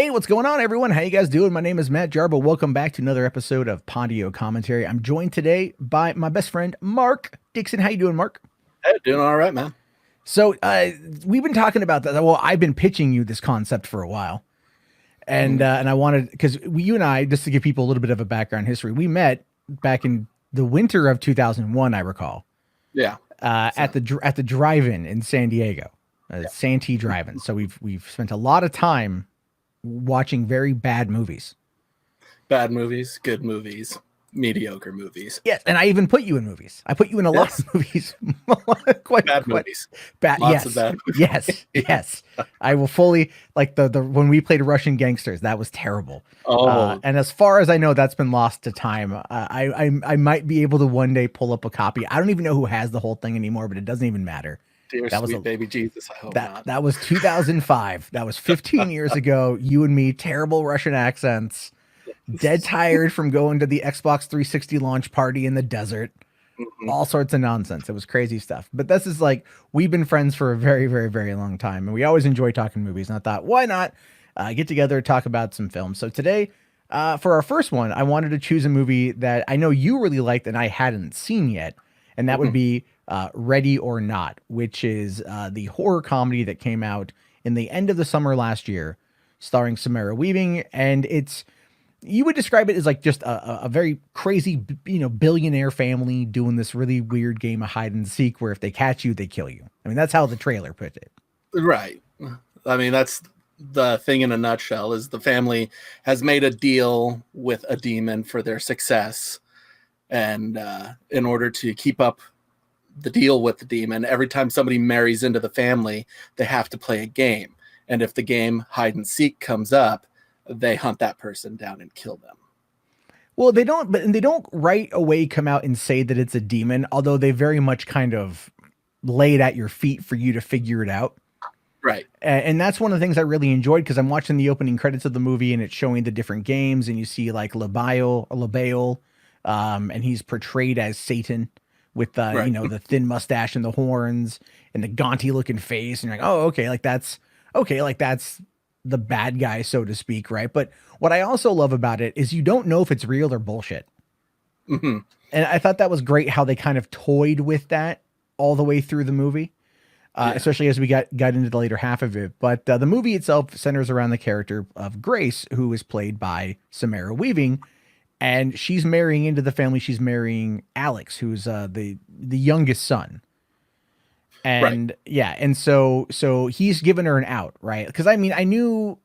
Hey, what's going on, everyone? How you guys doing? My name is Matt Jarbo. Welcome back to another episode of Podio Commentary. I'm joined today by my best friend, Mark Dixon. How you doing, Mark? Hey, doing all right, man. So we've been talking about that. Well, I've been pitching you this concept for a while. And I wanted, because you and I, just to give people a little bit of a background history, we met back in the winter of 2001, I recall. Yeah. At the drive-in in San Diego, Santee Drive-in. So we've spent a lot of time watching very bad movies. Bad movies, good movies, mediocre movies. Yes, and I even put you in movies. I put you in a lot of movies. Bad movies. Lots of bad movies. Yes. I will fully, like the when we played Russian Gangsters, that was terrible. And as far as I know, that's been lost to time. I might be able to one day pull up a copy. I don't even know who has the whole thing anymore, but it doesn't even matter. Dear that sweet baby Jesus, I hope not. That was 2005. That was 15 years ago. You and me, terrible Russian accents, dead tired from going to the Xbox 360 launch party in the desert, all sorts of nonsense. It was crazy stuff. But this is like, we've been friends for a very, very, very long time, and we always enjoy talking movies. And I thought, why not get together, talk about some films? So today, for our first one, I wanted to choose a movie that I know you really liked and I hadn't seen yet, and that would be Ready or Not, which is the horror comedy that came out in the end of the summer last year, starring Samara Weaving. And you would describe it as like just a very crazy, billionaire family doing this really weird game of hide and seek where if they catch you, they kill you. I mean, that's how the trailer put it. Right. I mean, that's the thing in a nutshell, is the family has made a deal with a demon for their success. And in order to keep up the deal with the demon, every time somebody marries into the family, they have to play a game. And if the game hide and seek comes up, they hunt that person down and kill them. Well, they don't right away come out and say that it's a demon, although they very much kind of lay it at your feet for you to figure it out. Right. And that's one of the things I really enjoyed, because I'm watching the opening credits of the movie and it's showing the different games, and you see like LaBelle, and he's portrayed as Satan with the thin mustache and the horns and the gaunty looking face, and you're like, oh, okay, like that's the bad guy, so to speak, right? But what I also love about it is you don't know if it's real or bullshit. And I thought that was great how they kind of toyed with that all the way through the movie, especially as we got into the later half of it. But the movie itself centers around the character of Grace, who is played by Samara Weaving. And she's marrying into the family. She's marrying Alex, who's the youngest son. And and so he's given her an out, right? Because I mean, I knew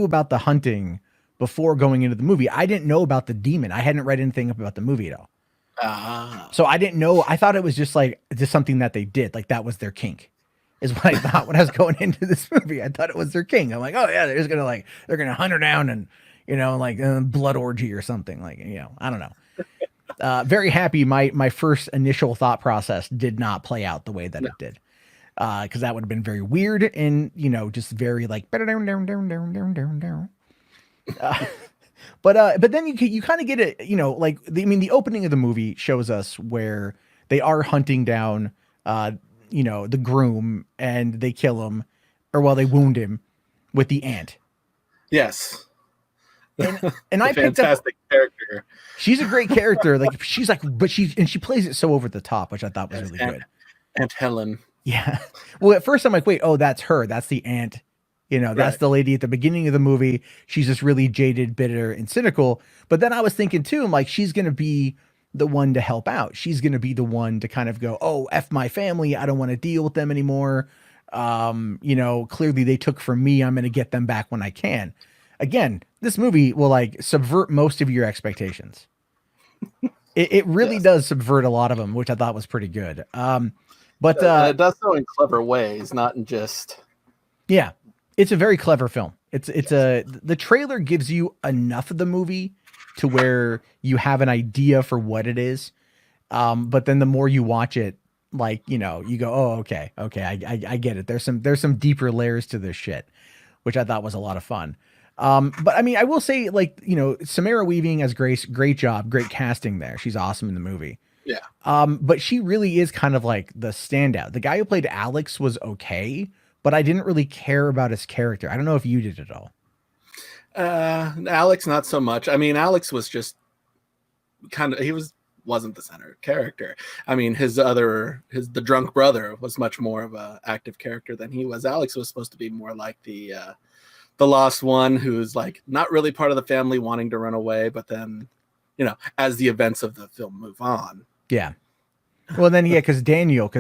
about the hunting before going into the movie. I didn't know about the demon. I hadn't read anything about the movie at all. So I didn't know. I thought it was just something that they did, like that was their kink, is what I thought when I was going into this movie. I thought it was their king. I'm like, oh yeah, they're gonna hunt her down and blood orgy or something, I don't know. Very happy. My first initial thought process did not play out the way that it did. Cause that would have been very weird and, just very like, but then you kind of get it, the opening of the movie shows us where they are hunting down, the groom, and they kill him, or they wound him with the ant. Yes. And I picked up character. She's a great character. Like she plays it so over the top, which I thought was really good. Aunt Helen. Yeah. Well, at first I'm like, wait, oh, that's her. That's the aunt. That's the lady at the beginning of the movie. She's just really jaded, bitter, and cynical. But then I was thinking too, I'm like, she's going to be the one to help out. She's going to be the one to kind of go, oh, F my family. I don't want to deal with them anymore. Clearly they took from me. I'm going to get them back when I can. Again, this movie will subvert most of your expectations. It really does subvert a lot of them, which I thought was pretty good. But it does so in clever ways, not in just. Yeah, it's a very clever film. The trailer gives you enough of the movie to where you have an idea for what it is. But then the more you watch it, you go, oh, okay, I get it. There's some deeper layers to this shit, which I thought was a lot of fun. But I mean, I will say, Samara Weaving as Grace, great job, great casting there. She's awesome in the movie. Yeah. But she really is kind of like the standout. The guy who played Alex was okay, but I didn't really care about his character. I don't know if you did at all. Alex, not so much. I mean, Alex was just wasn't the center character. I mean, the drunk brother was much more of a active character than he was. Alex was supposed to be more like the lost one who's like not really part of the family, wanting to run away, but then, as the events of the film move on. Yeah. Well, then, because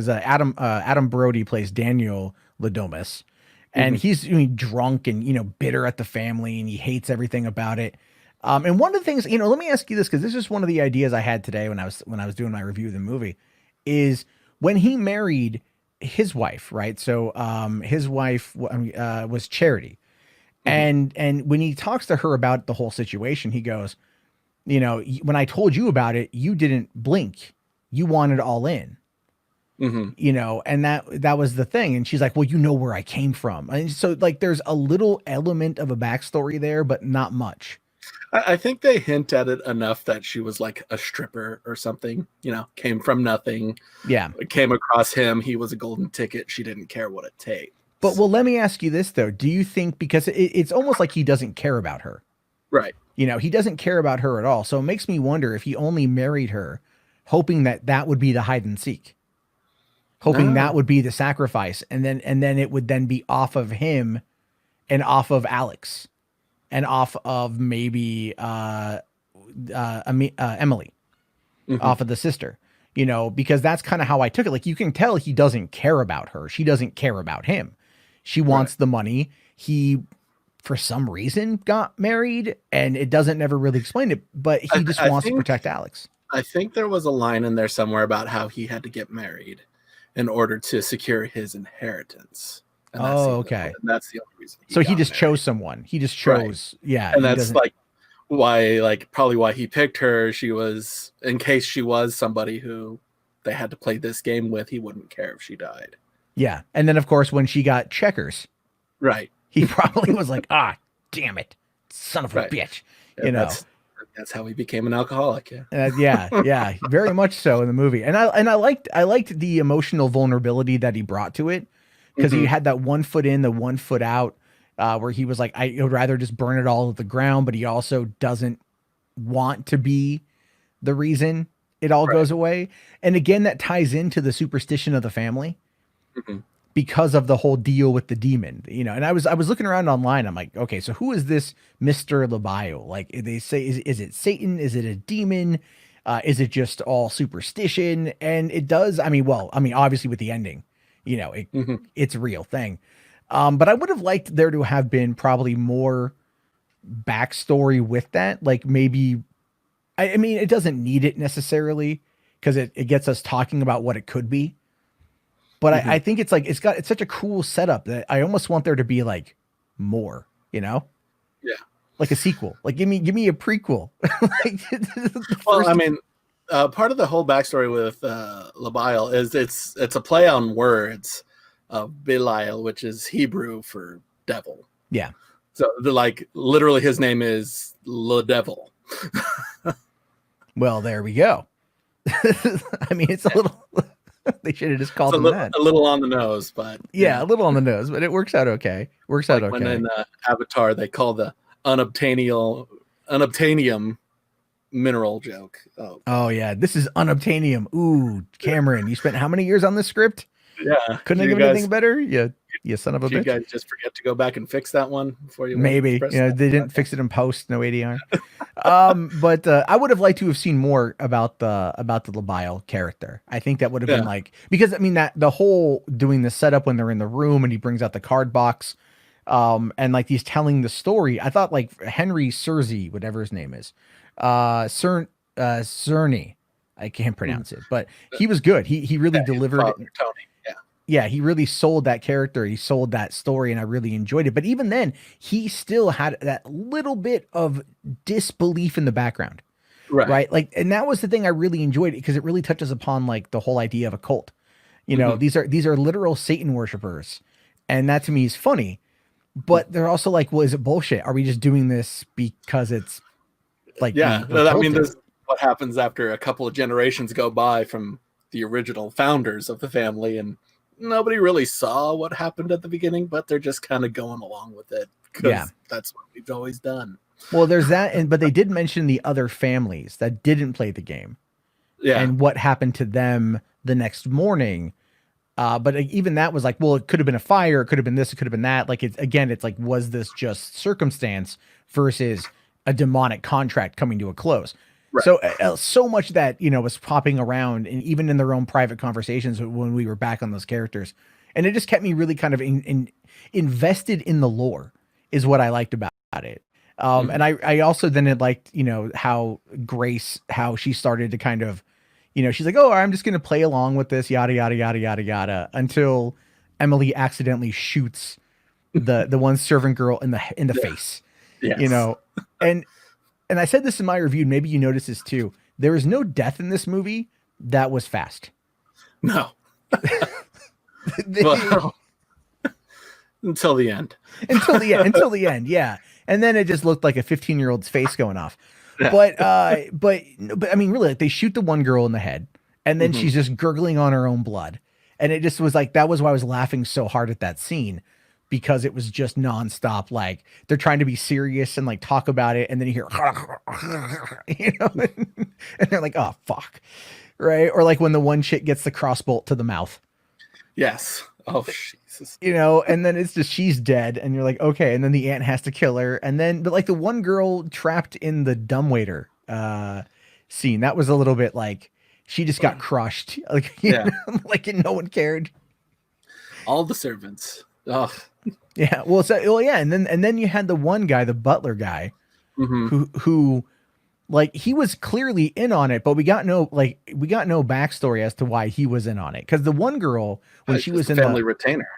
Adam Brody plays Daniel Ladomas, and he's drunk and, bitter at the family, and he hates everything about it. And one of the things, let me ask you this, because this is one of the ideas I had today when I was doing my review of the movie, is when he married his wife, right? So his wife was Czerny. And when he talks to her about the whole situation, he goes, when I told you about it, you didn't blink. You wanted all in, and that was the thing. And she's like, well, where I came from. And so like, there's a little element of a backstory there, but not much. I think they hint at it enough that she was like a stripper or something, came from nothing. Yeah. Came across him. He was a golden ticket. She didn't care what it takes. But let me ask you this though. Do you think, because it's almost like he doesn't care about her, right? He doesn't care about her at all. So it makes me wonder if he only married her hoping that would be the hide and seek, hoping that would be the sacrifice. And then it would then be off of him and off of Alex and off of maybe Emily, off of the sister, because that's kind of how I took it. Like, you can tell he doesn't care about her. She doesn't care about him. She wants the money. He, for some reason, got married, and it doesn't never really explain it, but he just wants to protect Alex. I think there was a line in there somewhere about how he had to get married in order to secure his inheritance. And okay. That's the only reason. So he just chose someone. He just chose, yeah. And that's probably why he picked her. She was, in case she was somebody who they had to play this game with, he wouldn't care if she died. Yeah. And then, of course, when she got checkers, right, he probably was like, damn it, son of a bitch. That's how he became an alcoholic. Yeah. Yeah, very much so in the movie. And I liked the emotional vulnerability that he brought to it, because he had that 1 foot in, the 1 foot out, where he was like, I would rather just burn it all to the ground, but he also doesn't want to be the reason it all goes away. And again, that ties into the superstition of the family because of the whole deal with the demon, and I was looking around online. I'm like, okay, so who is this Mr. Labile? Like, they say, is it Satan? Is it a demon? Is it just all superstition? And it does. Obviously with the ending, it's a real thing. But I would have liked there to have been probably more backstory with that. Like, maybe, it doesn't need it necessarily, because it gets us talking about what it could be. But I think it's such a cool setup that I almost want there to be like more, Yeah. Like a sequel. Like, give me a prequel. Part of the whole backstory with Labile is it's a play on words of Belial, which is Hebrew for devil. Yeah. So literally his name is Le Devil. Well, there we go. It's a little. They should have just called him that. A little on the nose, but a little on the nose, but it works out okay. When in Avatar they call the unobtainium mineral joke. Oh yeah, this is unobtainium. Ooh, Cameron, you spent how many years on this script? Yeah, couldn't think of anything better. You son of a bitch. You guys just forget to go back and fix that one before you maybe. They didn't fix it in post. No ADR. But I would have liked to have seen more about the Labile character. I think that would have been because that the whole doing the setup when they're in the room and he brings out the card box, and like he's telling the story. I thought like Henry Czerny, whatever his name is, Czerny. I can't pronounce it, but he was good. He really delivered it. Tony. Yeah, he really sold that character. He sold that story, and I really enjoyed it. But even then, he still had that little bit of disbelief in the background, right? Like, and that was the thing I really enjoyed, because it really touches upon like the whole idea of a cult. These are literal Satan worshipers, and that to me is funny. But they're also like, well, is it bullshit? Are we just doing this because it's like, this is what happens after a couple of generations go by from the original founders of the family, and nobody really saw what happened at the beginning, but they're just kind of going along with it because that's what we've always done. Well, there's that, but they did mention the other families that didn't play the game, and what happened to them the next morning. But even that was like, well, it could have been a fire, it could have been this, it could have been that. Like, it's like, was this just circumstance versus a demonic contract coming to a close? Right. So so much that, was popping around, and even in their own private conversations when we were back on those characters, and it just kept me really kind of invested in the lore, is what I liked about it. And I also then had liked, how Grace, how she started to kind of, she's like, oh, I'm just going to play along with this, yada, yada, yada, yada, yada, until Emily accidentally shoots the one servant girl in the face, and I said this in my review, maybe you noticed this too. There is no death in this movie that was fast. No. Well, until the end. Until the end. Yeah. And then it just looked like a 15-year-old's face going off. Yeah. But I mean, really, like, they shoot the one girl in the head, and then she's just gurgling on her own blood. And it just was like, that was why I was laughing so hard at that scene, because it was just nonstop. Like, they're trying to be serious and like talk about it, and then you hear, and they're like, oh, fuck. Right. Or like when the one chick gets the crossbolt to the mouth. Yes. Oh, Jesus. And then it's just, she's dead, and you're like, okay. And then the aunt has to kill her. And then, but like the one girl trapped in the dumbwaiter scene, that was a little bit like, she just got crushed. Like, like no one cared. All the servants. Oh. Yeah. Well, and then you had the one guy, the butler guy, who like, he was clearly in on it, but we got no backstory as to why he was in on it. Because the one girl, when she was in family retainer,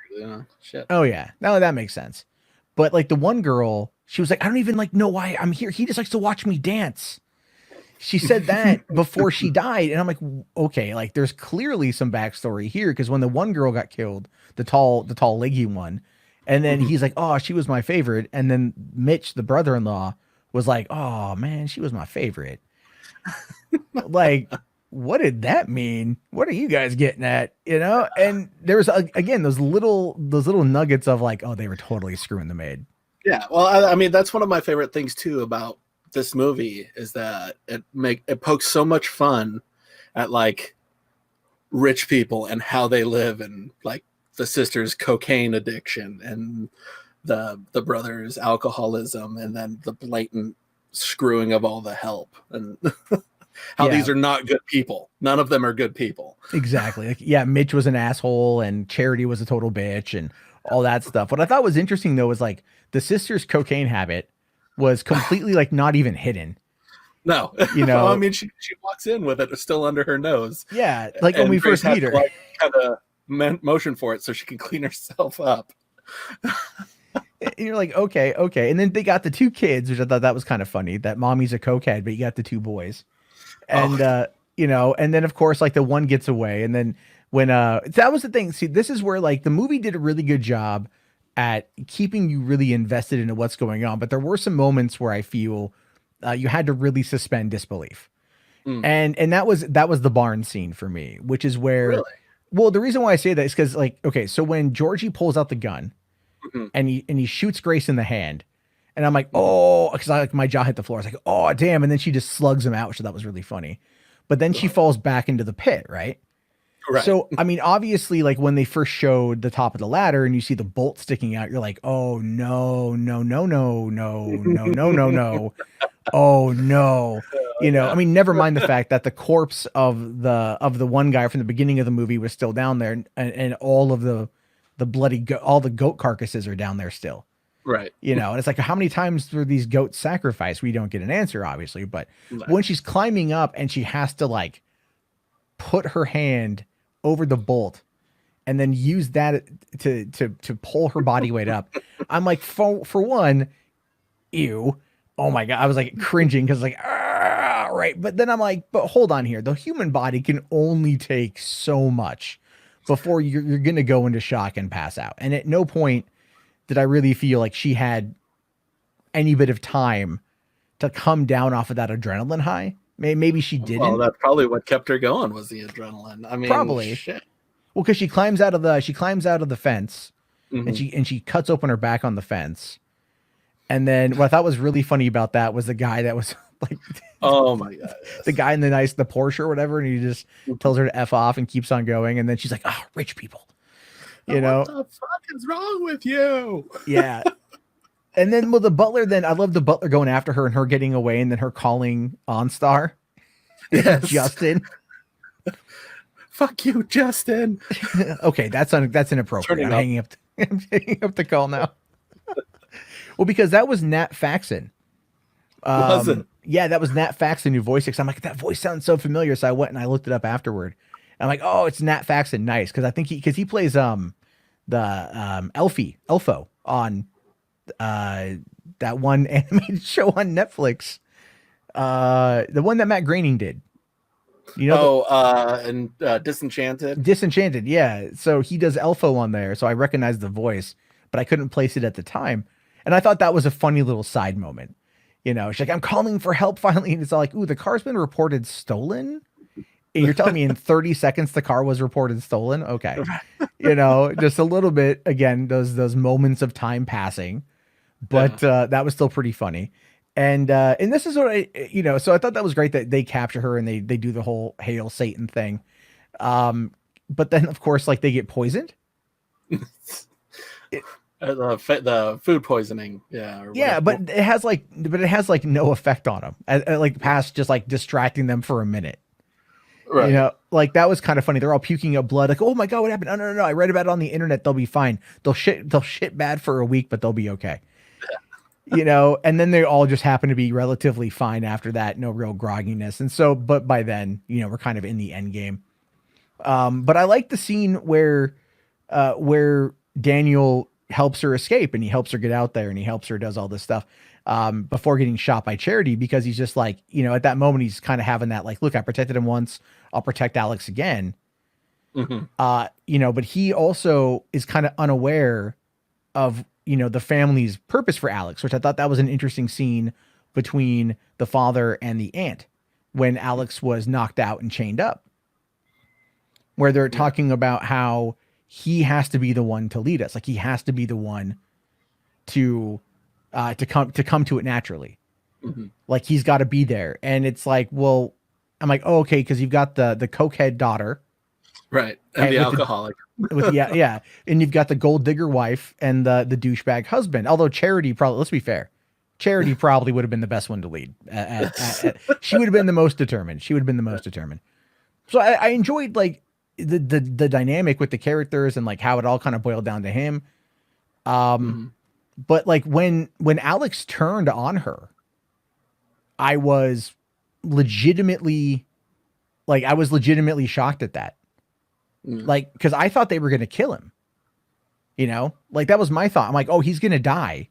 shit. Oh yeah, no, that makes sense. But like the one girl, she was like, I don't even like know why I'm here. He just likes to watch me dance. She said that before she died, and I'm like, okay, like there's clearly some backstory here, because when the one girl got killed, the tall leggy one, and then he's like, oh, she was my favorite, and then Mitch, the brother-in-law, was like, oh man, she was my favorite. Like, what did that mean? What are you guys getting at? And there was again those little nuggets of like, oh, they were totally screwing the maid. Yeah, well, I mean, that's one of my favorite things too about this movie, is that it pokes so much fun at like rich people and how they live, and like the sister's cocaine addiction, and the brother's alcoholism, and then the blatant screwing of all the help, and how these are not good people. None of them are good people. Exactly. Like, yeah, Mitch was an asshole, and Charity was a total bitch, and all that stuff. What I thought was interesting though was like the sister's cocaine habit was completely like not even hidden. No, I mean, she walks in with it still under her nose. Yeah, like when we first meet her, like, kind of motion for it so she can clean herself up. And you're like, okay. And then they got the two kids, which I thought that was kind of funny, that mommy's a cokehead, but you got the two boys. And, and then of course, like the one gets away. And then when, that was the thing. See, this is where like the movie did a really good job at keeping you really invested into what's going on. But there were some moments where I feel you had to really suspend disbelief. And that was the barn scene for me, which is where, really? Well, the reason why I say that is because like, okay, so when Georgie pulls out the gun, and he shoots Grace in the hand, and I'm like, oh, because I like my jaw hit the floor. I was like, oh damn, and then she just slugs him out, which I thought was really funny. But then she falls back into the pit, right? Right. So I mean, obviously, like when they first showed the top of the ladder and you see the bolt sticking out, you're like, oh no, oh no. I mean, never mind the fact that the corpse of the one guy from the beginning of the movie was still down there, and all of the bloody all the goat carcasses are down there still. Right. And it's like, how many times were these goats sacrificed? We don't get an answer, obviously, but when she's climbing up and she has to like put her hand over the bolt and then use that to pull her body weight up, I'm like, for one, ew. Oh my God. I was like cringing because like, right. But then I'm like, but hold on here. The human body can only take so much before you're going to go into shock and pass out. And at no point did I really feel like she had any bit of time to come down off of that adrenaline high. Maybe she didn't. Well, that's probably what kept her going, was the adrenaline. I mean, probably. Shit. Well, because she climbs out of the fence, and she cuts open her back on the fence, And then what I thought was really funny about that was the guy that was like, oh my God, yes. the guy in the Porsche or whatever, and he just tells her to F off and keeps on going. And then she's like, "Oh, rich people." You know, what the fuck is wrong with you? Yeah. And then the butler, then I love the butler going after her and her getting away, and then her calling OnStar. Yes. Justin. Fuck you, Justin. Okay, that's inappropriate. I'm hanging up the call now. Well, because that was Nat Faxon. Was it? Yeah, that was Nat Faxon who voiced it. I'm like, that voice sounds so familiar. So I went and I looked it up afterward. I'm like, oh, it's Nat Faxon. Nice. Because I think he plays the Elfo on that one animated show on Netflix. The one that Matt Groening did. You know, and Disenchanted. Disenchanted, yeah. So he does Elfo on there, so I recognized the voice, but I couldn't place it at the time. And I thought that was a funny little side moment. You know, she's like, "I'm calling for help finally," and it's all like, "Ooh, the car's been reported stolen." And you're telling me in 30 seconds the car was reported stolen? Okay, you know, just a little bit. Again, those moments of time passing, but that was still pretty funny. And this is what so I thought that was great that they capture her and they do the whole Hail Satan thing. But then of course, like, they get poisoned. The food poisoning. Yeah. But it has like no effect on them. Like past just like distracting them for a minute. Right. You know, like that was kind of funny. They're all puking up blood. Like, oh my God, what happened? No. I read about it on the internet. They'll be fine. They'll shit bad for a week, but they'll be okay. You know, and then they all just happen to be relatively fine after that. No real grogginess. And so, but by then, we're kind of in the end game. But I like the scene where Daniel helps her escape and he helps her get out there and he helps her, does all this stuff, before getting shot by Charity, because he's just like, at that moment, he's kind of having that, like, look, I protected him once, I'll protect Alex again. Mm-hmm. But he also is kind of unaware of, the family's purpose for Alex, which I thought that was an interesting scene between the father and the aunt when Alex was knocked out and chained up, where they're talking about how he has to be the one to lead us. Like, he has to be the one to come to it naturally. Mm-hmm. Like, he's got to be there. And it's like, well, I'm like, oh, okay. Cause you've got the cokehead daughter. Right. And the alcoholic. Yeah. And you've got the gold digger wife and the douchebag husband. Although Charity probably, let's be fair, Charity probably would have been the best one to lead. She would have been the most determined. So I enjoyed, like, the dynamic with the characters and, like, how it all kind of boiled down to him. But, like, when Alex turned on her, I was legitimately shocked at that. Like, because I thought they were going to kill him, like, that was my thought. I'm like, oh, he's going to die,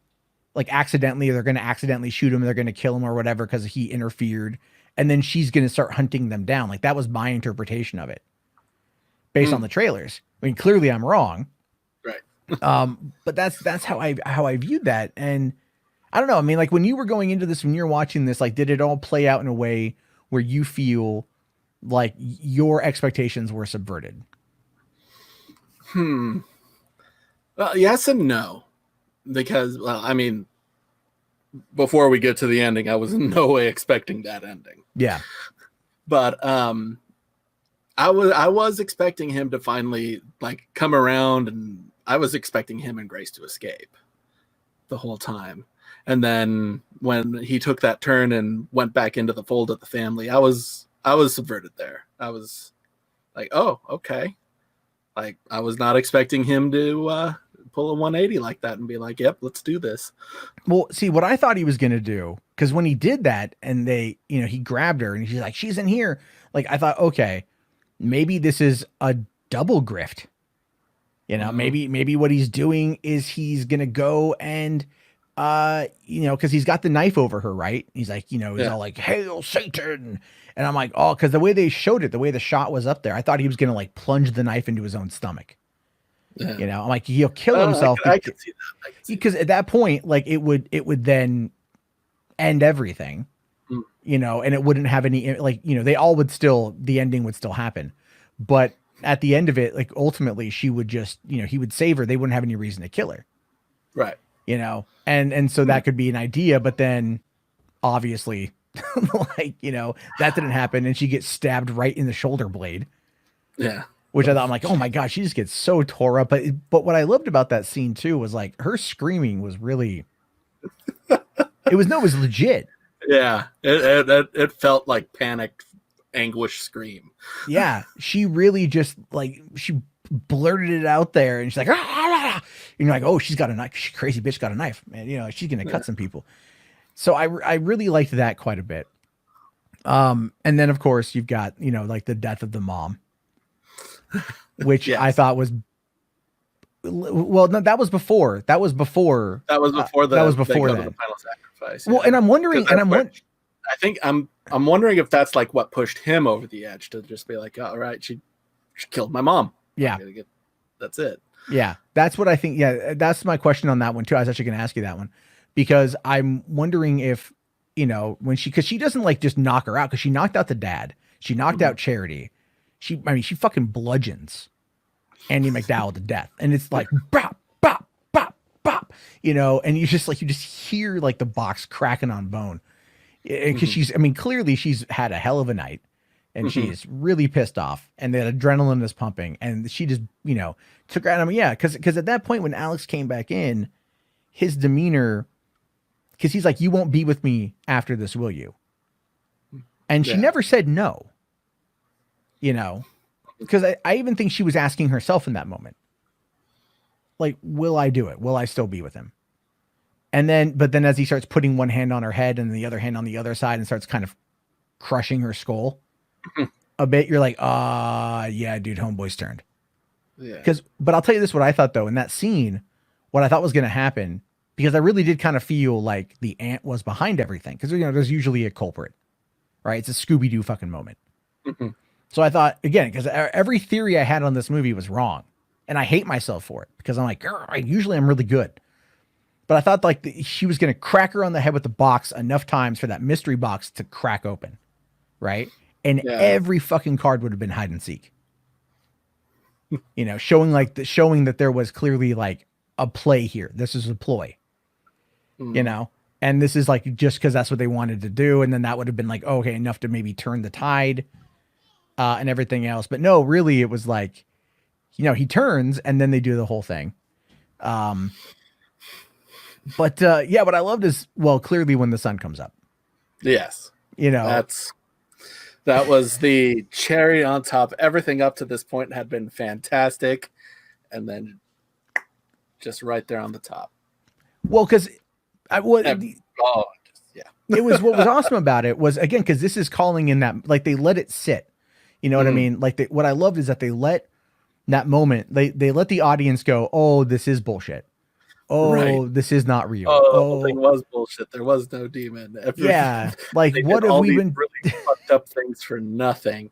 like, accidentally, or they're going to accidentally shoot him. They're going to kill him or whatever, because he interfered. And then she's going to start hunting them down. Like, that was my interpretation of it based on the trailers. I mean, clearly I'm wrong. Right. But that's how I viewed that. And I don't know. I mean, like, when you were going into this, when you're watching this, like, did it all play out in a way where you feel like your expectations were subverted? Well, yes and no, because, I mean, before we get to the ending, I was in no way expecting that ending. Yeah. But I was expecting him to finally, like, come around, and I was expecting him and Grace to escape the whole time. And then when he took that turn and went back into the fold of the family, I was subverted there. I was like, oh, okay. Like, I was not expecting him to pull a 180 like that and be like, yep, let's do this. Well, see, what I thought he was going to do, because when he did that and they, he grabbed her and she's like, she's in here. Like, I thought, okay, maybe this is a double grift. Maybe what he's doing is he's going to go and, because he's got the knife over her, right? He's like, he's all like, Hail Satan. And I'm like, oh, because the way they showed it, the way the shot was up there, I thought he was going to, like, plunge the knife into his own stomach. Yeah. I'm like, he'll kill himself. I can see that. Because at that point, like, it would then end everything, and it wouldn't have any, like, they all would still, the ending would still happen. But at the end of it, like, ultimately she would just, he would save her. They wouldn't have any reason to kill her. Right. and so that could be an idea, but then obviously like, that didn't happen. And she gets stabbed right in the shoulder blade. Yeah. Which I thought, I'm like, oh my God, she just gets so tore up. But what I loved about that scene too was like her screaming was really, it was legit. Yeah. It felt like panicked anguish scream. Yeah. She really just like, she blurted it out there and she's like, and you're like, oh, she's got a knife. She crazy bitch got a knife, man. She's going to cut some people. So I really liked that quite a bit. And then of course you've got, like the death of the mom, which yes. I thought was, well, no, that was before the final sacrifice. Well, yeah. And I'm wondering, I'm wondering if that's like what pushed him over the edge to just be like, all right, she killed my mom. Yeah. That's it. Yeah. That's what I think. Yeah. That's my question on that one too. I was actually going to ask you that one because I'm wondering if, cause she doesn't like just knock her out. Cause she knocked out the dad. She knocked out Czerny. She fucking bludgeons Andie MacDowell to death. And it's like, bop, bop, bop, bop, and you just hear like the box cracking on bone. Cause she's, clearly she's had a hell of a night and she's really pissed off and the adrenaline is pumping and she just, took her out. Cause at that point when Alex came back in, his demeanor, cause he's like, you won't be with me after this, will you? And she never said no. Because I even think she was asking herself in that moment, like, will I do it? Will I still be with him? But then as he starts putting one hand on her head and the other hand on the other side and starts kind of crushing her skull a bit, you're like, yeah, dude, homeboy's turned. Yeah. But I'll tell you this, what I thought though, in that scene, what I thought was going to happen, because I really did kind of feel like the aunt was behind everything. Cause there's usually a culprit, right? It's a Scooby-Doo fucking moment. So I thought, again, because every theory I had on this movie was wrong. And I hate myself for it because I'm like, usually I'm really good. But I thought like she was going to crack her on the head with the box enough times for that mystery box to crack open. Right. And every fucking card would have been hide and seek. Showing that there was clearly like a play here. This is a ploy, and this is like, just because that's what they wanted to do. And then that would have been like, okay, enough to maybe turn the tide. And everything else. But no, really, it was like, he turns and then they do the whole thing. But what I loved is, well, clearly when the sun comes up. Yes. That was the cherry on top. Everything up to this point had been fantastic. And then just right there on the top. Well, because it was what was awesome about it was, again, because this is calling in that, like, they let it sit. You know what I mean? Like what I loved is that they let that moment, they let the audience go, oh, this is bullshit. Oh, this is not real. Oh, the whole thing was bullshit. There was no demon. Like what have we been really fucked up things for nothing?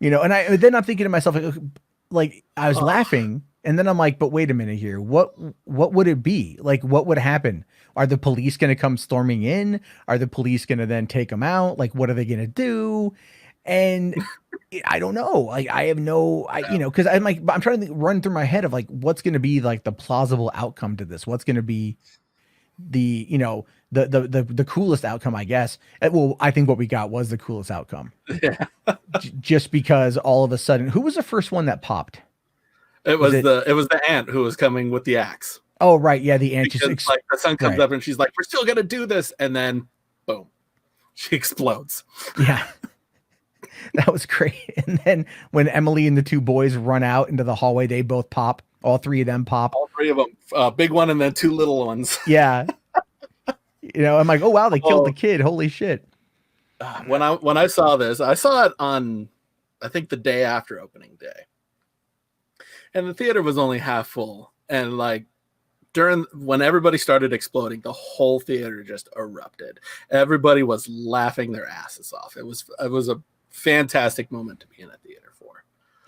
And then I'm thinking to myself, like I was laughing, and then I'm like, but wait a minute here. What would it be? Like, what would happen? Are the police going to come storming in? Are the police going to then take them out? Like, what are they going to do? And I don't know. Like, I have because I'm like, I'm trying to run through my head of like, what's going to be like the plausible outcome to this? What's going to be the coolest outcome, I guess. Well, I think what we got was the coolest outcome. Yeah. Just because all of a sudden, who was the first one that popped? It was the aunt who was coming with the axe. Oh, right. Yeah. The aunt. Like the sun comes up and she's like, we're still going to do this. And then boom, she explodes. Yeah. That was great. And then when Emily and the two boys run out into the hallway, they both pop. All three of them pop. All three of them. Big one and then two little ones. Yeah. I'm like, oh, wow, they killed the kid. Holy shit. When I saw this, I saw it on, I think, the day after opening day. And the theater was only half full. And like when everybody started exploding, the whole theater just erupted. Everybody was laughing their asses off. It was a fantastic moment to be in a theater for.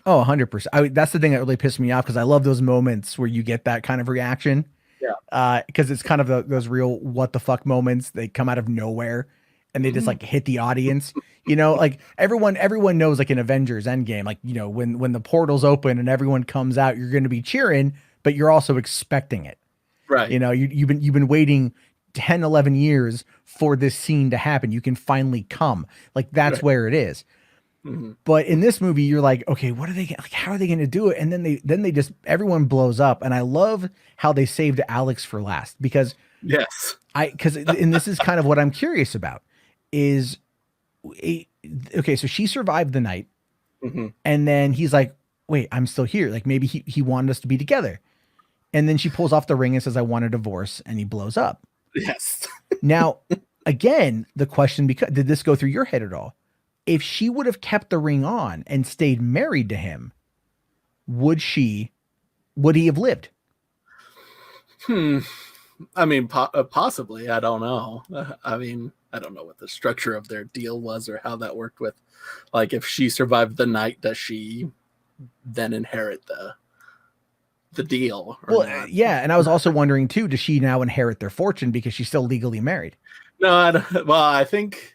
Oh, 100%. That's the thing that really pissed me off, because I love those moments where you get that kind of reaction. Yeah. Because it's kind of those real what the fuck moments. They come out of nowhere and they just like hit the audience. Like everyone knows, like in Avengers Endgame, like, when the portals open and everyone comes out, you're going to be cheering, but you're also expecting it. Right. You know, you've been waiting 10, 11 years for this scene to happen. You can finally come. Like, that's Right. where it is. Mm-hmm. But in this movie, you're like, okay, what are they like? How are they going to do it? And then they just, everyone blows up. And I love how they saved Alex for last, because Yes. and this is kind of what I'm curious about is, okay, so she survived the night, Mm-hmm. and then he's like, wait, I'm still here. Like, maybe he wanted us to be together. And then she pulls off the ring and says, I want a divorce. And he blows up. Yes. Now, again, the question, because did this go through your head at all? If she would have kept the ring on and stayed married to him, would he have lived? I mean, possibly. I don't know. I mean, I don't know what the structure of their deal was or how that worked with, like, if she survived the night, does she then inherit the deal? Or not? Yeah. And I was also wondering too, does she now inherit their fortune because she's still legally married? No, I don't, well, I think,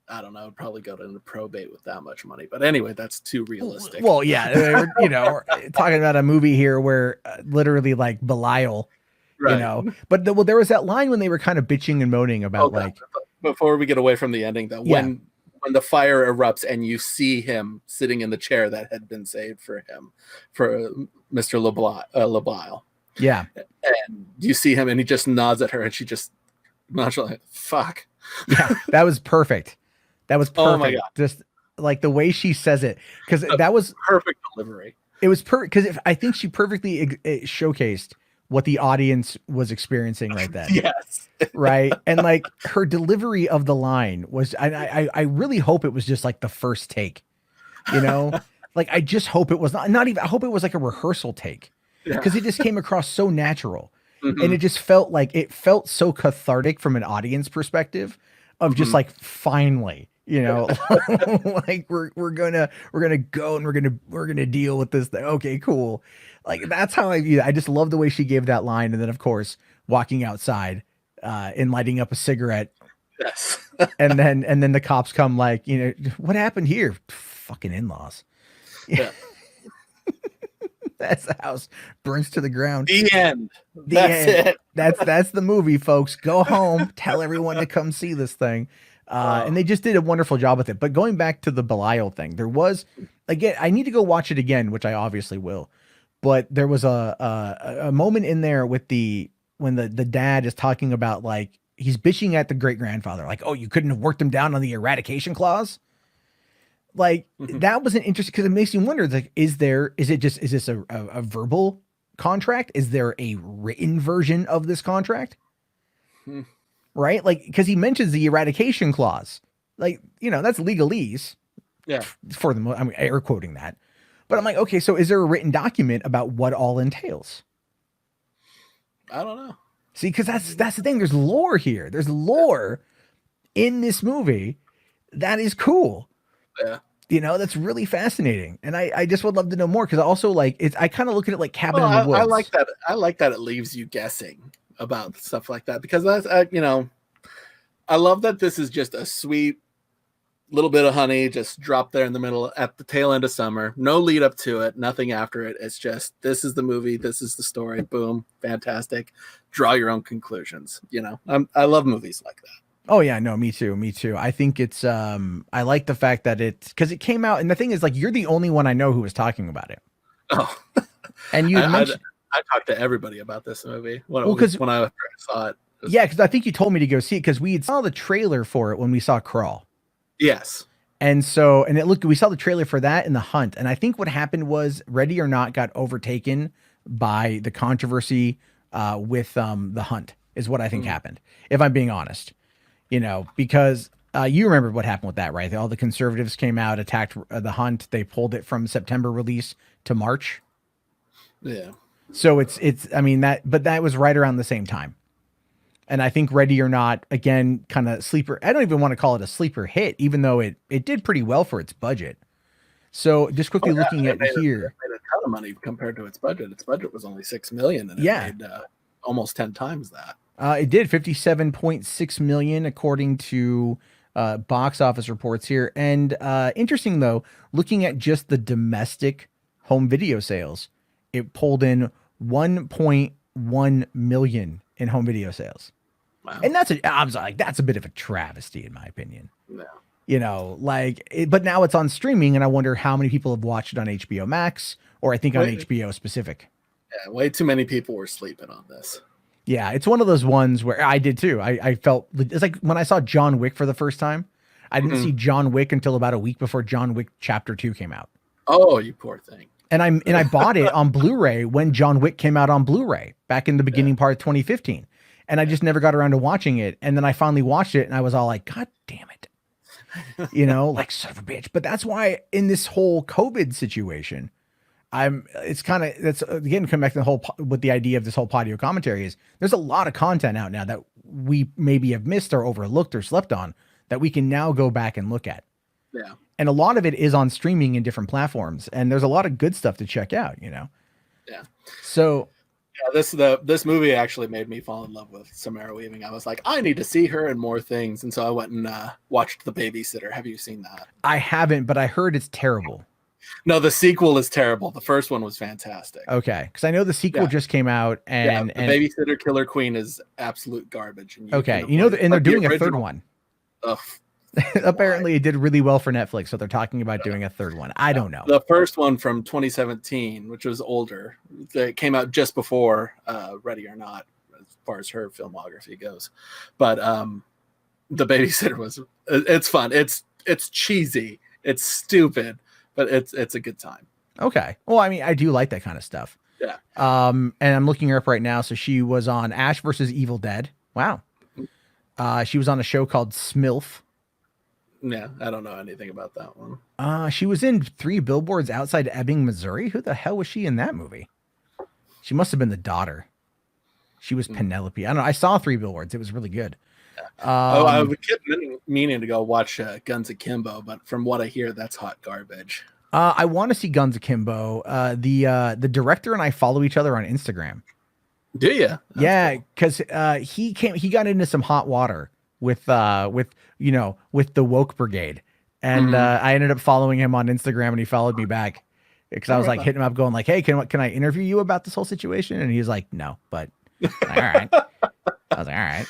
I don't know, I'd probably go into probate with that much money. But anyway, that's too realistic. Well, yeah, you know, we're talking about a movie here where literally like Belial, right. You know, but there was that line when they were kind of bitching and moaning about like, before we get away from the ending though, when the fire erupts and you see him sitting in the chair that had been saved for him, for Mr. LeBlanc. Yeah. And you see him and he just nods at her and she just nonchalantly, fuck. Yeah, that was perfect. That was perfect. Oh my God. Just like the way she says it, because that was perfect delivery. It was perfect because I think she perfectly showcased what the audience was experiencing right then. Yes. Right. And like her delivery of the line was, I really hope it was just like the first take, you know, like I just hope it was not even, I hope it was like a rehearsal take, because it just came across so natural. Mm-hmm. And it just felt so cathartic from an audience perspective of just like, finally, you know, like we're gonna go and we're gonna deal with this thing. Okay, cool. Like that's how I view it. I just love the way she gave that line, and then of course walking outside and lighting up a cigarette. Yes. and then the cops come, like, you know, what happened here? Fucking in-laws. Yeah. That's the house burns to the ground. The end. That's it. That's the movie, folks. Go home. Tell everyone to come see this thing. And they just did a wonderful job with it. But going back to the Belial thing, there was, again, I need to go watch it again, which I obviously will. But there was a moment in there with when the dad is talking about, like, he's bitching at the great grandfather, like, oh, you couldn't have worked him down on the eradication clause. Like, that was an interesting, because it makes you wonder, like, is this a verbal contract? Is there a written version of this contract? Right? Like, because he mentions the eradication clause, like, you know, that's legalese. Yeah. For the, I mean, air quoting that. But I'm like, okay, so is there a written document about what all entails? I don't know. See, because that's the thing. There's lore here. There's lore in this movie that is cool. Yeah. You know, that's really fascinating. And I just would love to know more, because I also like it. I kind of look at it like Cabin in the Woods. I like that. I like that it leaves you guessing about stuff like that, because that's, you know, I love that this is just a sweet little bit of honey just dropped there in the middle at the tail end of summer. No lead up to it, nothing after it. It's just, this is the movie, this is the story. Boom, fantastic. Draw your own conclusions. You know, I love movies like that. Oh yeah, no, me too. I think it's I like the fact that because it came out, and the thing is, like, you're the only one I know who was talking about it. Oh, and you mentioned I talked to everybody about this movie when I saw it. Yeah, because I think you told me to go see it, because we saw the trailer for it when we saw Crawl. Yes. And we saw the trailer for that in The Hunt. And I think what happened was Ready or Not got overtaken by the controversy with The Hunt, is what I think happened, if I'm being honest. You know, because you remember what happened with that, right? All the conservatives came out, attacked The Hunt. They pulled it from September release to March. Yeah. So I mean, but that was right around the same time. And I think Ready or Not, again, kind of sleeper. I don't even want to call it a sleeper hit, even though it did pretty well for its budget. So just quickly looking at here, it made a ton of money compared to its budget. Its budget was only $6 million, and it made almost 10 times that. It did $57.6 million according to box office reports here. And interesting though, looking at just the domestic home video sales, it pulled in 1 million in home video sales. Wow. And I was like, that's a bit of a travesty in my opinion. No. You know, but now it's on streaming, and I wonder how many people have watched it on HBO Max, or I think on HBO specific. Yeah, way too many people were sleeping on this. Yeah, it's one of those ones where I did too. I felt it's like when I saw John Wick for the first time. I didn't see John Wick until about a week before John Wick Chapter 2 came out. Oh, you poor thing. And I bought it on Blu-ray when John Wick came out on Blu-ray back in the beginning part of 2015. And I just never got around to watching it. And then I finally watched it and I was all like, God damn it. You know, like son of a bitch. But that's why in this whole COVID situation, that's again, come back to the whole, with the idea of this whole Podio commentary is there's a lot of content out now that we maybe have missed or overlooked or slept on that we can now go back and look at. Yeah. And a lot of it is on streaming in different platforms. And there's a lot of good stuff to check out, you know? Yeah. So this movie actually made me fall in love with Samara Weaving. I was like, I need to see her in more things. And so I went and watched The Babysitter. Have you seen that? I haven't, but I heard it's terrible. No, the sequel is terrible. The first one was fantastic. Okay. Because I know the sequel just came out, and The Babysitter Killer Queen is absolute garbage. And they're doing a third one. Ugh. Apparently it did really well for Netflix, so they're talking about doing a third one. I don't know. The first one from 2017, which was older, that came out just before Ready or Not, as far as her filmography goes. But The Babysitter it's fun. It's cheesy. It's stupid, but it's a good time. Okay. Well, I mean, I do like that kind of stuff. Yeah. And I'm looking her up right now. So she was on Ash versus Evil Dead. Wow. She was on a show called Smilf. Yeah, I don't know anything about that one. She was in 3 Billboards Outside Ebbing, Missouri. Who the hell was she in that movie? She must have been the daughter. She was Penelope. I don't know. I saw 3 Billboards. It was really good. Yeah. I kept meaning to go watch Guns Akimbo, but from what I hear, that's hot garbage. I want to see Guns Akimbo. The director and I follow each other on Instagram. Do you? Yeah, because he got into some hot water with the woke brigade, and I ended up following him on Instagram, and he followed me back because I was like hitting him up, going like, "Hey, can I interview you about this whole situation?" And he's like, "No," but all right. I was like, all right.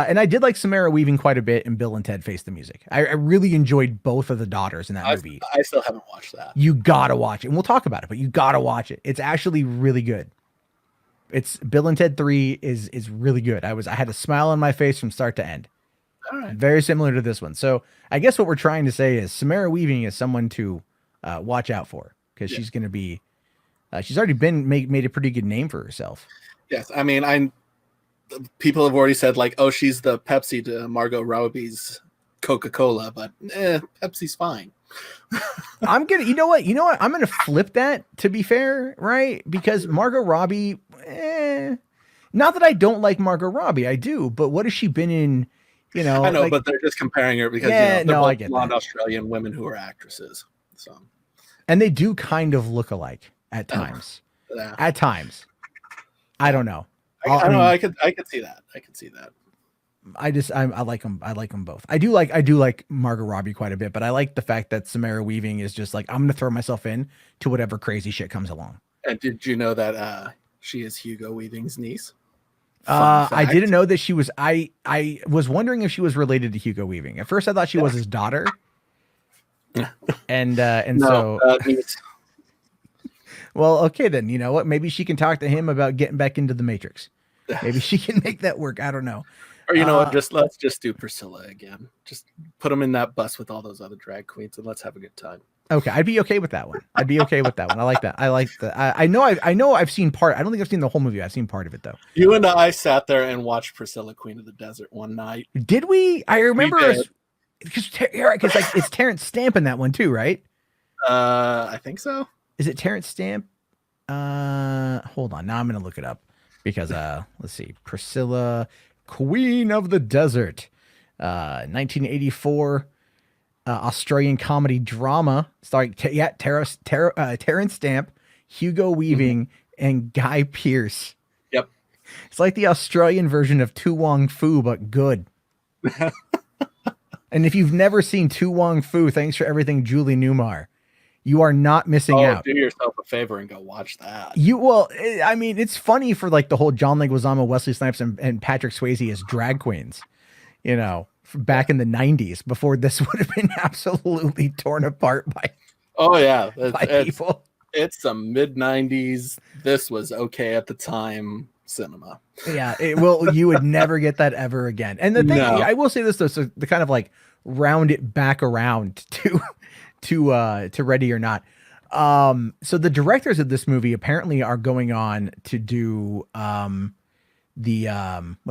And I did like Samara Weaving quite a bit in Bill and Ted Face the Music. I really enjoyed both of the daughters in that movie. I still haven't watched that. You gotta watch it, and we'll talk about it, but you gotta watch it. It's actually really good. It's Bill and Ted 3 is really good. I had a smile on my face from start to end. All right. Very similar to this one. So I guess what we're trying to say is Samara Weaving is someone to watch out for, because she's going to be, she's already made a pretty good name for herself. Yes. I mean, people have already said like, oh, she's the Pepsi to Margot Robbie's Coca-Cola, but Pepsi's fine. You know what? I'm going to flip that, to be fair, right? Because Margot Robbie, not that I don't like Margot Robbie, I do, but what has she been in? You know, I know, but they're just comparing her because they're both blonde Australian women who are actresses. So, and they do kind of look alike at times. Yeah. At times, I don't know. I could see that. I could see that. I like them. I like them both. I do like Margot Robbie quite a bit, but I like the fact that Samara Weaving is just like, I'm going to throw myself in to whatever crazy shit comes along. And did you know that she is Hugo Weaving's niece? I didn't know that she was. I was wondering if she was related to Hugo Weaving. At first, I thought she was his daughter. And no, so. Well, okay then. You know what? Maybe she can talk to him about getting back into the Matrix. Maybe she can make that work. I don't know. Or you know what? Let's just do Priscilla again. Just put them in that bus with all those other drag queens, and let's have a good time. Okay, I'd be okay with that one. I like that. I like that. I know I've seen part. I don't think I've seen the whole movie. I've seen part of it though. You and I sat there and watched Priscilla, Queen of the Desert one night. Did we? I remember because like it's Terrence Stamp in that one too, right? I think so. Is it Terrence Stamp? Hold on. Now I'm gonna look it up because let's see. Priscilla, Queen of the Desert, 1984. Australian comedy drama starring Terrence Stamp, Hugo Weaving, and Guy Pearce. Yep. It's like the Australian version of Tu Wong Fu, but good. And if you've never seen Tu Wong Fu, thanks for everything, Julie Newmar. You are not missing out. Do yourself a favor and go watch that. I mean, it's funny for like the whole John Leguizamo, Wesley Snipes, and Patrick Swayze as drag queens, back in the 90s, before this would have been absolutely torn apart by people. It's some mid-90s. This was okay at the time cinema. Yeah, you would never get that ever again. And the thing, I will say this though, so to kind of like round it back around to Ready or Not. So the directors of this movie apparently are going on to do what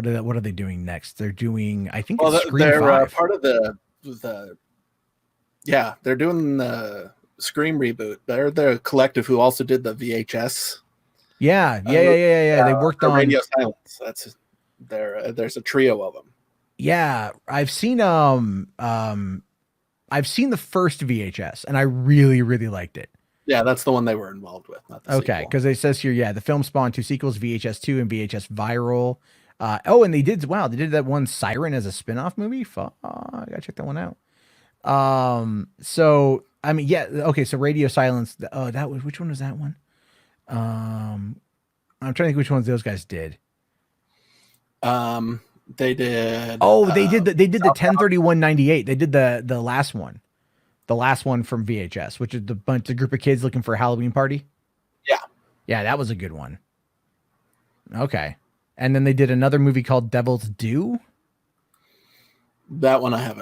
are they doing next? They're doing, I think it's Scream 5. Part of the they're doing the Scream reboot. They're the collective who also did the VHS. Yeah. They worked on Radio Silence. That's there's a trio of them. Yeah, I've seen the first VHS and I really, really liked it. Yeah, that's the one they were involved with. Not the okay, because it says here, the film spawned 2 sequels, VHS 2 and VHS Viral. And they did that one Siren as a spin-off movie. I gotta check that one out. So I mean, okay, so Radio Silence. Which one was that one? I'm trying to think which ones those guys did. They did. They did the 10/31/98. They did the last one. The last one from VHS, which is the group of kids looking for a Halloween party. Yeah, that was a good one. Okay. And then they did another movie called Devil's Due. That one I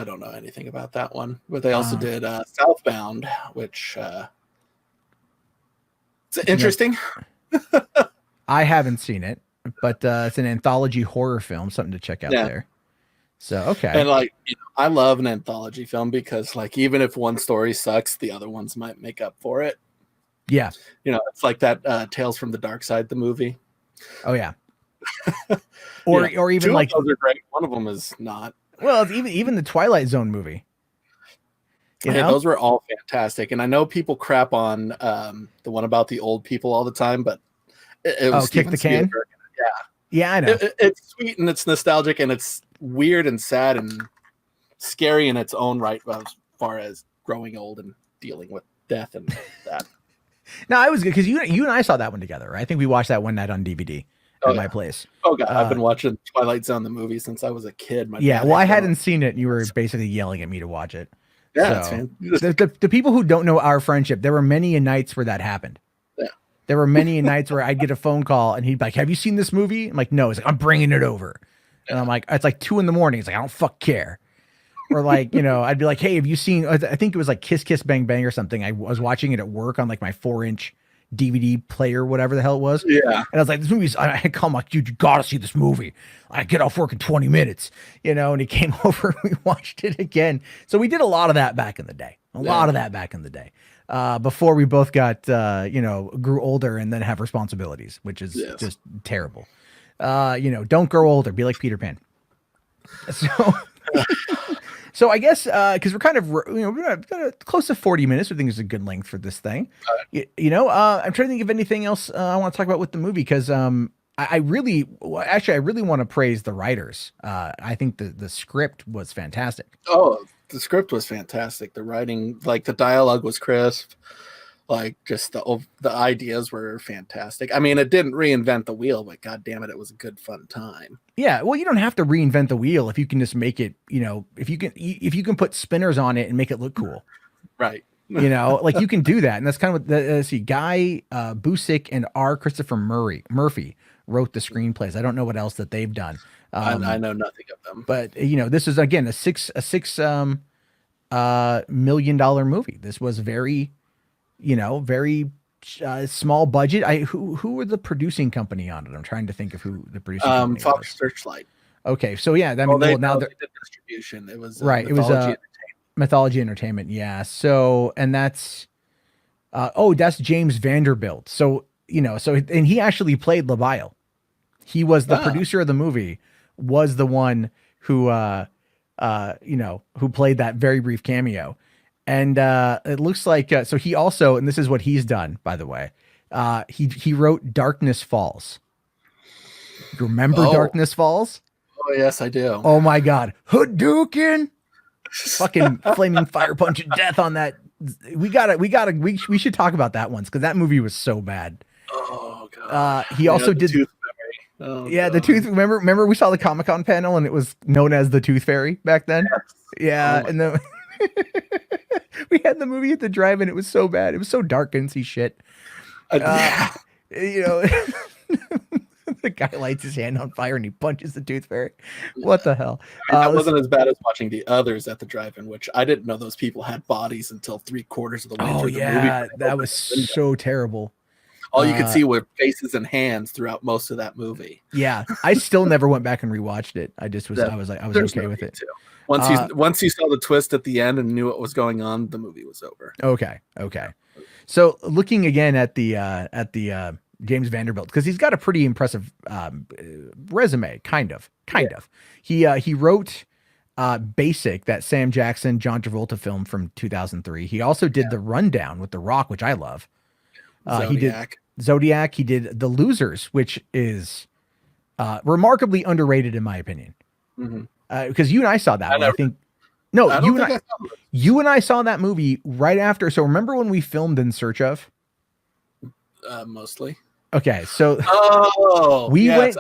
don't know anything about that one. But they also did Southbound, which it's interesting. I haven't seen it, but it's an anthology horror film, something to check out there. So, okay. And I love an anthology film because even if one story sucks, the other ones might make up for it. Yeah. It's like that Tales from the Dark Side, the movie. Oh yeah. or even those are great. One of them is not. Well, it's even the Twilight Zone movie. Those were all fantastic. And I know people crap on the one about the old people all the time, but it was Kick the Can. Yeah, I know. It's sweet and it's nostalgic and it's weird and sad and scary in its own right as far as growing old and dealing with death and that. No, I was good because you and I saw that one together, right? I think we watched that one night on DVD at my place. Oh god, I've been watching Twilight Zone the movie since I was a kid. I hadn't seen it, and you were basically yelling at me to watch it. Yeah, so, the people who don't know our friendship, there were many nights where that happened. Yeah, there were many nights where I'd get a phone call and he'd be like, "Have you seen this movie?" I'm like, "No." He's like, "I'm bringing it over," and I'm like, "It's like 2 a.m." He's like, "I don't care." Or I'd be like, "Hey, have you seen?" I think it was like Kiss Kiss Bang Bang or something. I was watching it at work on my 4-inch DVD player, whatever the hell it was. Yeah. And I was like, this movie's, I call him like, "Dude, you gotta see this movie. I get off work in 20 minutes, and he came over and we watched it again. So we did a lot of that back in the day. Before we both got, grew older and then have responsibilities, which is just terrible. Don't grow older, be like Peter Pan. So I guess because we're kind of we're close to 40 minutes, I think is a good length for this thing. I'm trying to think of anything else I want to talk about with the movie because I really want to praise the writers. I think the script was fantastic. Oh, the script was fantastic. The writing, the dialogue was crisp. Just the ideas were fantastic. I mean, it didn't reinvent the wheel, but god damn it, it was a good fun time. Yeah, well, you don't have to reinvent the wheel if you can just make it, if you can put spinners on it and make it look cool. Right. You can do that. And that's kind of what Guy Busick and R. Christopher Murphy wrote the screenplays. I don't know what else that they've done. I know nothing of them. But this is again a $6 million movie. This was very small budget. Who were the producing company on it? I'm trying to think of who the producing company was. Fox Searchlight. Okay, so yeah, now they did distribution. It was right. It was Mythology Entertainment. Yeah. So and that's that's James Vanderbilt. So and he actually played LaBelle. He was the producer of the movie. Was the one who who played that very brief cameo. And it looks like so he also, and this is what he's done, by the way. He wrote Darkness Falls. You remember Darkness Falls? Oh yes, I do. Oh my God, Hadouken! fucking flaming fire punch of death on that. We should talk about that once, because that movie was so bad. Oh god. He also did Tooth Fairy. Oh, yeah, god. the tooth. Remember we saw the Comic-Con panel and it was known as the Tooth Fairy back then. Yes. Yeah, and then we had the movie at the drive-in. It was so bad. It was so dark, couldn't see shit. Yeah. You know, the guy lights his hand on fire and he punches the Tooth Fairy. What the hell? That wasn't as bad as watching the others at the drive-in, which I didn't know those people had bodies until 3/4 of the way through the movie. Yeah, that was so terrible. All you could see were faces and hands throughout most of that movie. Yeah, I still never went back and rewatched it. I was okay with it. Too. Once you saw the twist at the end and knew what was going on, the movie was over. Okay. So looking again at the James Vanderbilt, because he's got a pretty impressive resume, kind of. He wrote Basic, that Sam Jackson, John Travolta film from 2003. He also did The Rundown with The Rock, which I love. He did Zodiac. He did The Losers, which is remarkably underrated in my opinion. Because you and I saw that one. I think you and I saw that movie right after. So remember when we filmed In Search Of? Mostly. Okay, so we went.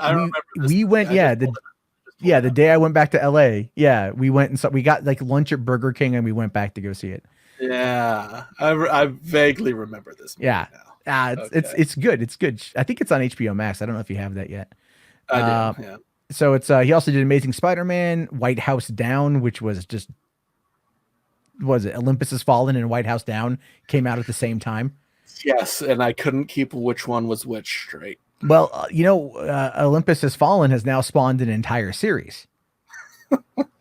The day I went back to LA. Yeah, we went and we got like lunch at Burger King and we went back to go see it. Yeah, I vaguely remember this movie now. It's good. It's good. I think it's on HBO Max. I don't know if you have that yet. I do. Yeah. So it's he also did Amazing Spider-Man, White House Down, which was just Olympus Has Fallen and White House Down came out at the same time. Yes, and I couldn't keep which one was which straight. Well, Olympus Has Fallen has now spawned an entire series.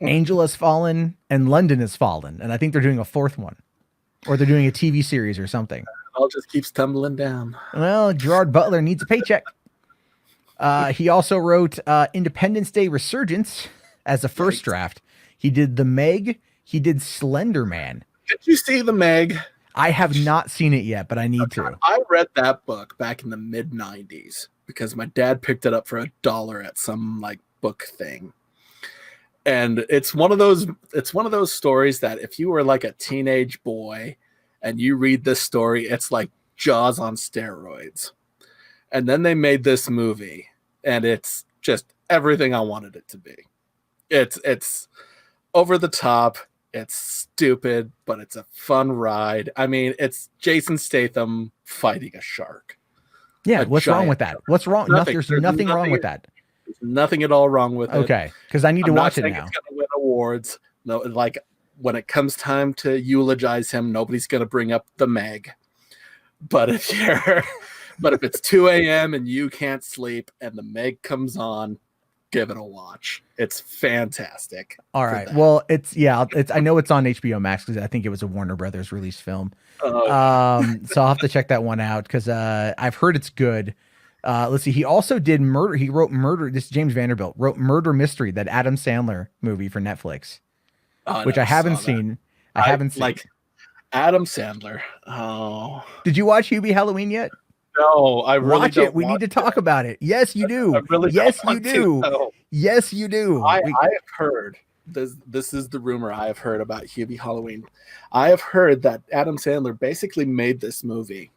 Angel Has Fallen and London Has Fallen, and I think they're doing a fourth one, or they're doing a TV series or something. It all just keeps tumbling down. Well, Gerard Butler needs a paycheck. He also wrote Independence Day Resurgence as a first draft. He did The Meg. He did Slender Man. Did you see The Meg? I have not seen it yet, but I need to. I read that book back in the mid-90s because my dad picked it up for $1 at some like book thing. And it's one of those stories that if you were like a teenage boy and you read this story, it's like Jaws on steroids. And then they made this movie and it's just everything I wanted it to be. It's over the top. It's stupid, but it's a fun ride. I mean, it's Jason Statham fighting a shark. Yeah, what's wrong with that? What's wrong? There's nothing wrong with that. There's nothing at all wrong with it. Okay, because I need to watch it now. It's going to win awards. No, like when it comes time to eulogize him, nobody's going to bring up The Meg. But if it's 2 a.m. and you can't sleep and The Meg comes on, give it a watch. It's fantastic. All right. Well, I know it's on HBO Max because I think it was a Warner Brothers released film. So I'll have to check that one out because I've heard it's good. Let's see. He also did Murder. He wrote Murder. This James Vanderbilt wrote Murder Mystery, that Adam Sandler movie for Netflix, which I haven't seen. I haven't seen. Like Adam Sandler. Oh. Did you watch Hubie Halloween yet? No, I really watch don't. it. We need to talk about it. Yes, you do. Yes, you do. Yes, you do. I have heard this is the rumor I have heard about Hubie Halloween. I have heard that Adam Sandler basically made this movie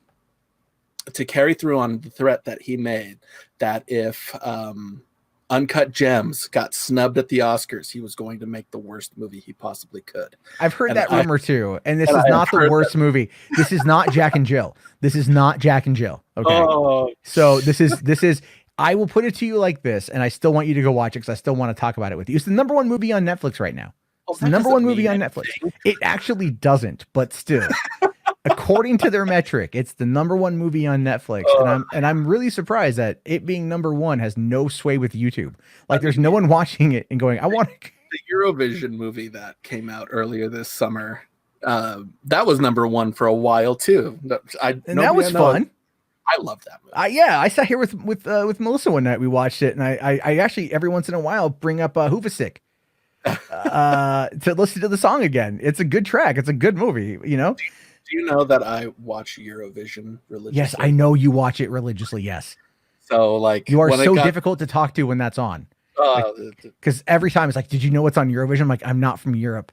to carry through on the threat that he made that if Uncut Gems got snubbed at the Oscars, he was going to make the worst movie he possibly could. I've heard that rumor too, and this is not the worst movie. This is not Jack and Jill. This is not Jack and Jill. Okay, so this is. I will put it to you like this, and I still want you to go watch it because I still want to talk about it with you. It's the number one movie on Netflix right now. It's the number one movie on Netflix. It actually doesn't, but still, according to their metric, it's the number one movie on Netflix. And I'm really surprised that it being number one has no sway with YouTube. Like there's no one watching it and going, I want to. The Eurovision movie that came out earlier this summer, that was number one for a while too. And that was fun. I love that movie. I sat here with Melissa one night. We watched it, and I actually every once in a while bring up Hoovasick to listen to the song again. It's a good track. It's a good movie. You know. Do you know that I watch Eurovision religiously? Yes, I know you watch it religiously. Yes. So like you are so difficult to talk to when that's on. Because every time it's like, did you know what's on Eurovision? I'm like, I'm not from Europe.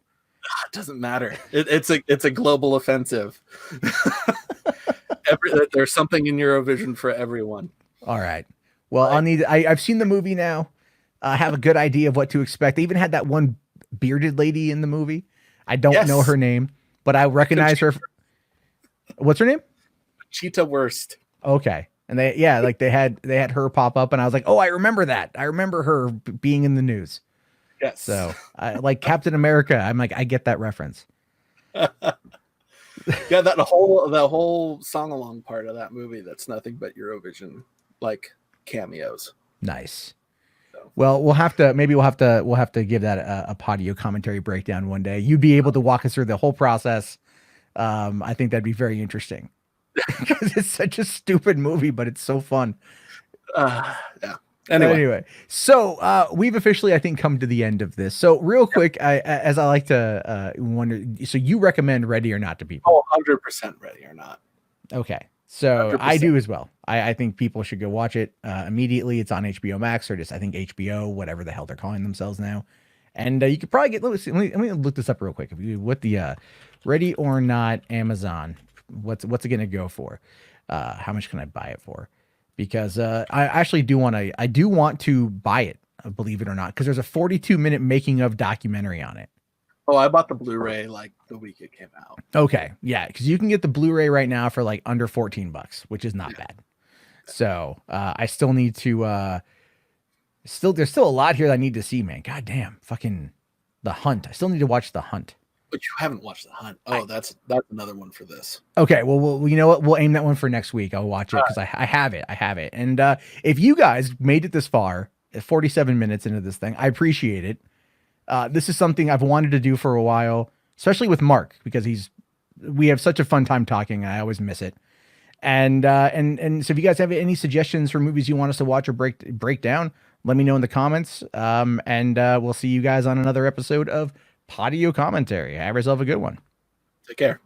It doesn't matter. It's a global offensive. There's something in Eurovision for everyone. All right. Well, I've seen the movie now. I have a good idea of what to expect. They even had that one bearded lady in the movie. I don't know her name, but I recognize her. What's her name? Cheetah Wurst. Okay. And they had her pop up, and I was like, oh, I remember that. I remember her being in the news. Yes. So like Captain America. I'm like, I get that reference. Yeah, that whole song along part of that movie, that's nothing but Eurovision like cameos. Nice. So. Well, we'll have to give that a Podio commentary breakdown one day. You'd be able to walk us through the whole process. I think that'd be very interesting because it's such a stupid movie, but it's so fun. Yeah. Anyway, so we've officially, I think, come to the end of this. So real quick, as I like to wonder, so you recommend Ready or Not to people? Oh, 100% Ready or Not. Okay. So 100%. I do as well. I think people should go watch it immediately. It's on HBO Max or just, I think, HBO, whatever the hell they're calling themselves now. And you could probably get, let me look this up real quick. What the Ready or Not Amazon, what's it going to go for? How much can I buy it for? Because I actually do want to buy it, believe it or not, because there's a 42-minute making of documentary on it. Oh, I bought the Blu-ray like the week it came out. Okay, yeah, because you can get the Blu-ray right now for like under $14, which is not bad. So I still need to. There's still a lot here that I need to see, man. God damn, fucking The Hunt. I still need to watch The Hunt. But you haven't watched The Hunt. Oh, that's another one for this. Okay, well, you know what? We'll aim that one for next week. I'll watch it because I have it. And if you guys made it this far, 47 minutes into this thing, I appreciate it. This is something I've wanted to do for a while, especially with Mark, because we have such a fun time talking. I always miss it. And so if you guys have any suggestions for movies you want us to watch or break down, let me know in the comments. And we'll see you guys on another episode of Podio Commentary. Have yourself a good one. Take care.